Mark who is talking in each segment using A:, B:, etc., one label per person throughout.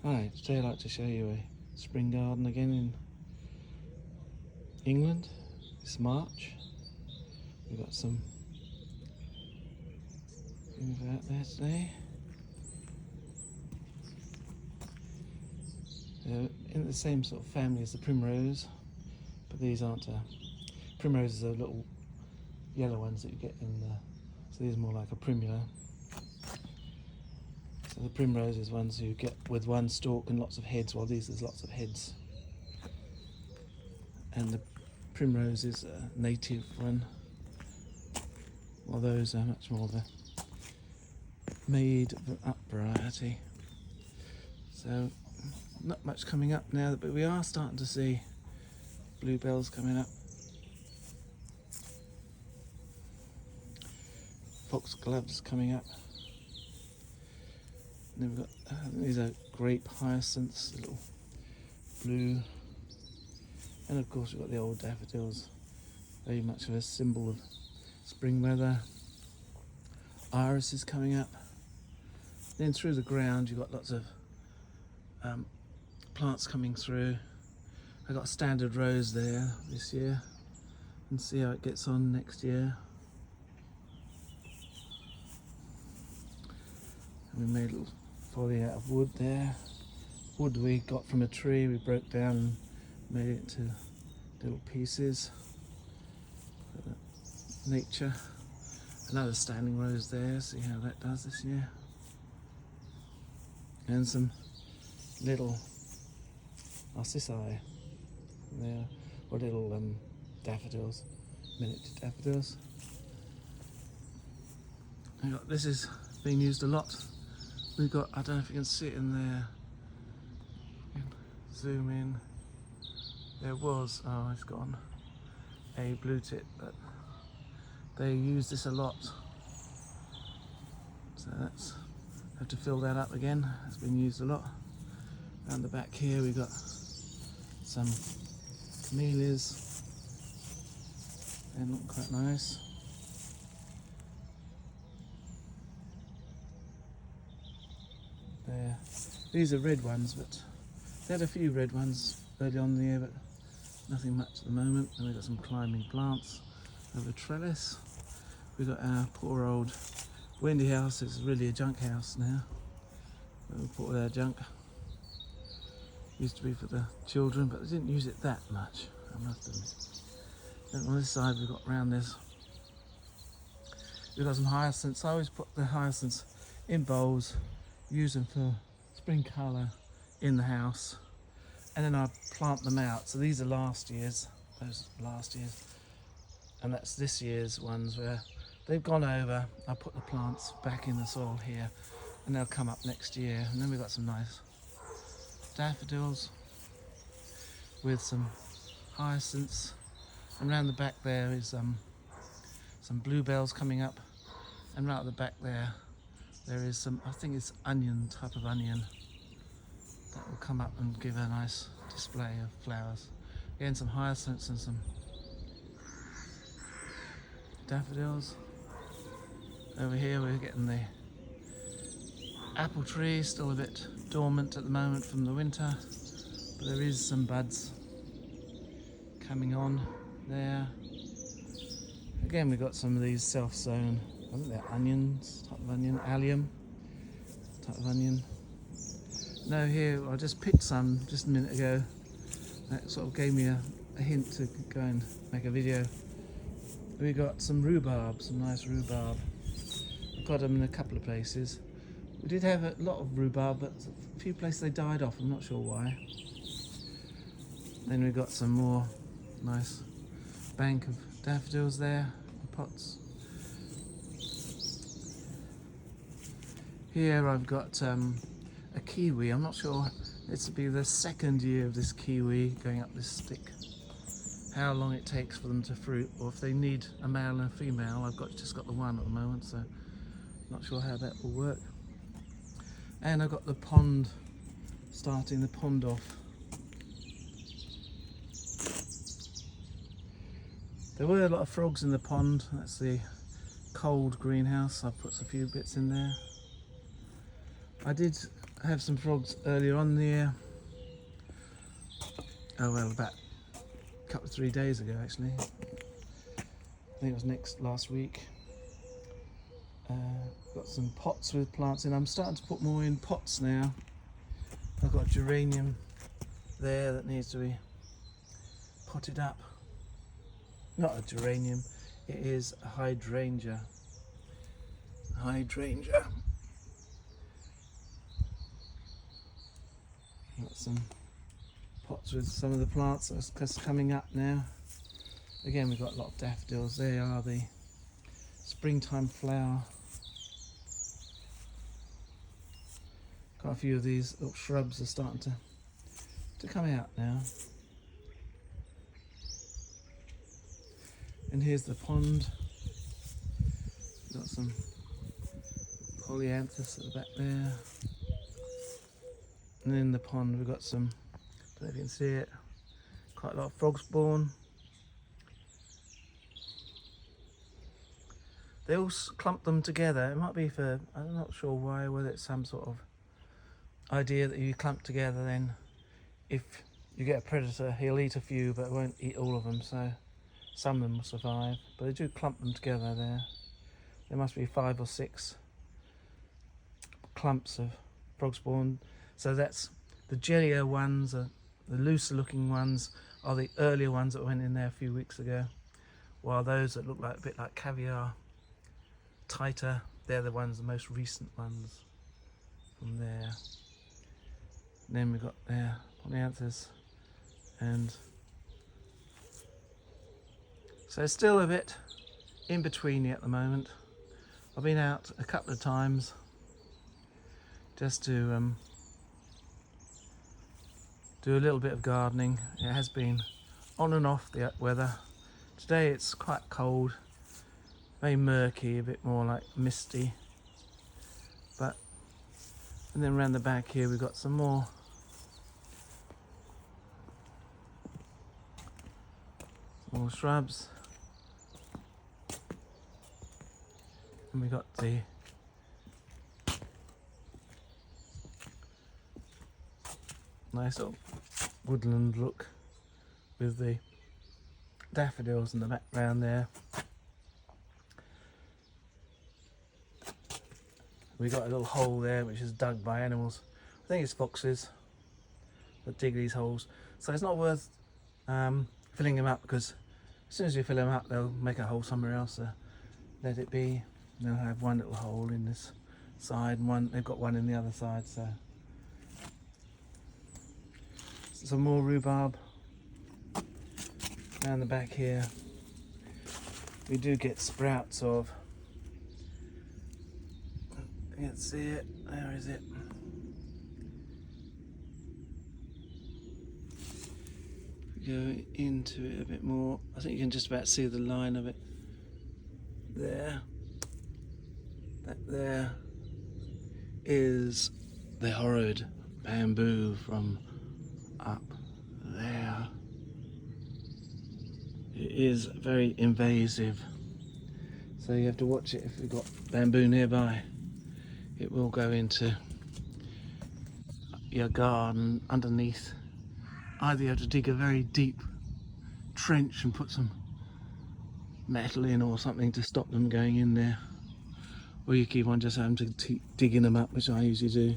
A: Hi, today I'd like to show you a spring garden again in England. It's March. We've got some things out there today. They're in the same sort of family as the primrose, but these aren't. Primroses are little yellow ones that you get in the. So these are more like a primula. So the primrose is ones you get with one stalk and lots of heads, while these there's lots of heads. And the primrose is a native one, while those are much more the made up variety. So not much coming up now, but we are starting to see bluebells coming up. Foxgloves coming up. And then we've got these are grape hyacinths, little blue. And of course we've got the old daffodils, very much of a symbol of spring weather. Iris is coming up. Then through the ground you've got lots of plants coming through. I've got a standard rose there this year, and see how it gets on next year. And we made a little folly out of wood there. Wood we got from a tree, we broke down and made it into little pieces. Nature. Another standing rose there, see how that does this year. And some little narcissi there, or little daffodils, miniature daffodils. This is being used a lot. We've got, I don't know if you can see it in there, zoom in. There was, oh it's gone, a blue tip, but they use this a lot. So that's, have to fill that up again. It's been used a lot. Around the back here we've got some camellias. They look quite nice. There. These are red ones, but they had a few red ones early on in the year, but nothing much at the moment. And we've got some climbing plants over trellis. We've got our poor old Wendy house. It's really a junk house now. We put all our junk. Used to be for the children, but they didn't use it that much, I must admit. And on this side we've got round this. We've got some hyacinths. I always put the hyacinths in bowls, use them for spring colour in the house, and then I plant them out. So these are last year's, those last year's, and that's this year's ones where they've gone over. I put the plants back in the soil here, and they'll come up next year. And then we've got some nice daffodils with some hyacinths, and around the back there is some bluebells coming up, and right at the back there is some, I think it's onion, type of onion, that will come up and give a nice display of flowers. Again, some hyacinths and some daffodils. Over here we're getting the apple tree, still a bit dormant at the moment from the winter, but there is some buds coming on there. Again, we've got some of these self-sown, I think they're onions, type of onion, allium type of onion. No, here I just picked some just a minute ago. That sort of gave me a hint to go and make a video. We got some rhubarb, some nice rhubarb. I've got them in a couple of places. We did have a lot of rhubarb, but a few places they died off, I'm not sure why. Then we've got some more nice bank of daffodils there in pots. Here I've got a kiwi. I'm not sure, it's to be the second year of this kiwi going up this stick. How long it takes for them to fruit, or if they need a male and a female. I've just got the one at the moment, so not sure how that will work. And I've got the pond, starting the pond off. There were a lot of frogs in the pond. That's the cold greenhouse. I've put a few bits in there. I did have some frogs earlier on there. Oh well, about a couple of 3 days ago actually. I think it was last week. Got some pots with plants in. I'm starting to put more in pots now. I've got a geranium there that needs to be potted up. Not a geranium, it is a hydrangea. Hydrangea. Got some pots with some of the plants that's coming up now. Again, we've got a lot of daffodils. They are the springtime flower. Quite a few of these little shrubs are starting to come out now. And here's the pond. Got some polyanthus at the back there. And in the pond we've got some, I don't know if you can see it, quite a lot of frog spawn. They all clump them together. It might be for, I'm not sure why, whether it's some sort of idea that you clump together, then if you get a predator he'll eat a few but won't eat all of them, so some of them will survive. But they do clump them together there. There must be 5 or 6 clumps of frog spawn. So that's the jellier ones, the looser looking ones are the earlier ones that went in there a few weeks ago, while those that look like a bit like caviar, tighter, they're the ones, the most recent ones from there. And then we've got there polyanthus, and so it's still a bit in betweeny at the moment. I've been out a couple of times just to do a little bit of gardening. It has been on and off the weather. Today it's quite cold, very murky, a bit more like misty. But and then around the back here we've got some more shrubs, and we got the nice little woodland look with the daffodils in the background there. We got a little hole there which is dug by animals. I think it's foxes that dig these holes, so it's not worth filling them up, because as soon as you fill them up they'll make a hole somewhere else. So let it be. They'll have one little hole in this side and one, they've got one in the other side. So some more rhubarb down the back here. We do get sprouts of, you can see it, where is it? Go into it a bit more. I think you can just about see the line of it there. That there is the horrid bamboo from up there. It is very invasive, so you have to watch it. If you've got bamboo nearby, it will go into your garden underneath. Either you have to dig a very deep trench and put some metal in or something to stop them going in there, or you keep on just having to keep digging them up, which I usually do.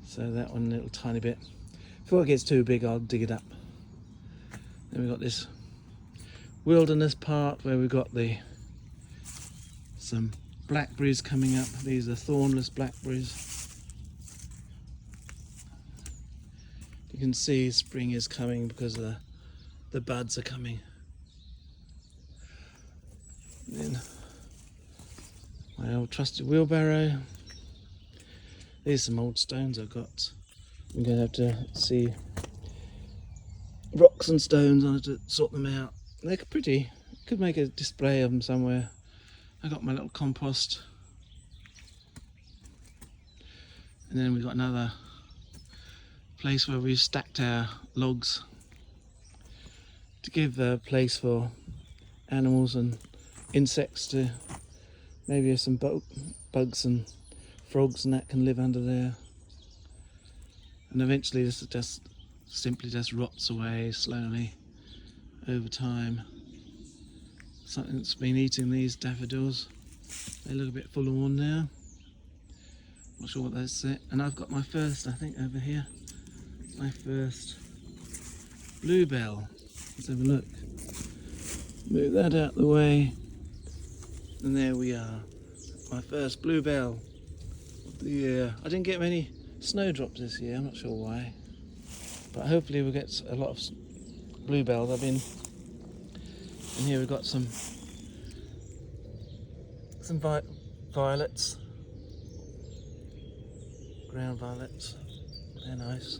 A: So that one, a little tiny bit. Before it gets too big I'll dig it up. Then we've got this wilderness part where we've got some blackberries coming up. These are thornless blackberries. You can see spring is coming because the buds are coming. And then my old trusted wheelbarrow. There's some old stones I've got. I'm going to have to see rocks and stones. I have to sort them out. They're pretty. Could make a display of them somewhere. I got my little compost. And then we've got another place where we've stacked our logs to give a place for animals and insects to, maybe some bugs and frogs and that can live under there. and eventually this just simply just rots away slowly over time. Something that's been eating these daffodils. They look a bit forlorn now. Not sure what that's it. And I've got my first, I think, over here. My first bluebell. Let's have a look. Move that out the way. And there we are. My first bluebell of the year. I didn't get many snowdrops this year, I'm not sure why. But hopefully we'll get a lot of bluebells. And here we've got some violets. Ground violets. They're nice.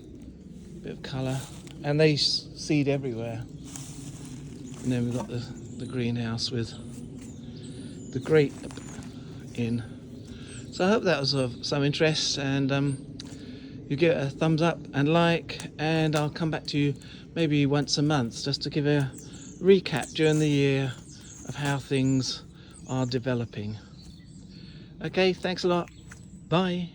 A: Bit of colour. And they seed everywhere. And then we've got the greenhouse with the grape in. So I hope that was of some interest, and you give it a thumbs up and like, and I'll come back to you maybe once a month just to give a recap during the year of how things are developing. Okay, thanks a lot. Bye.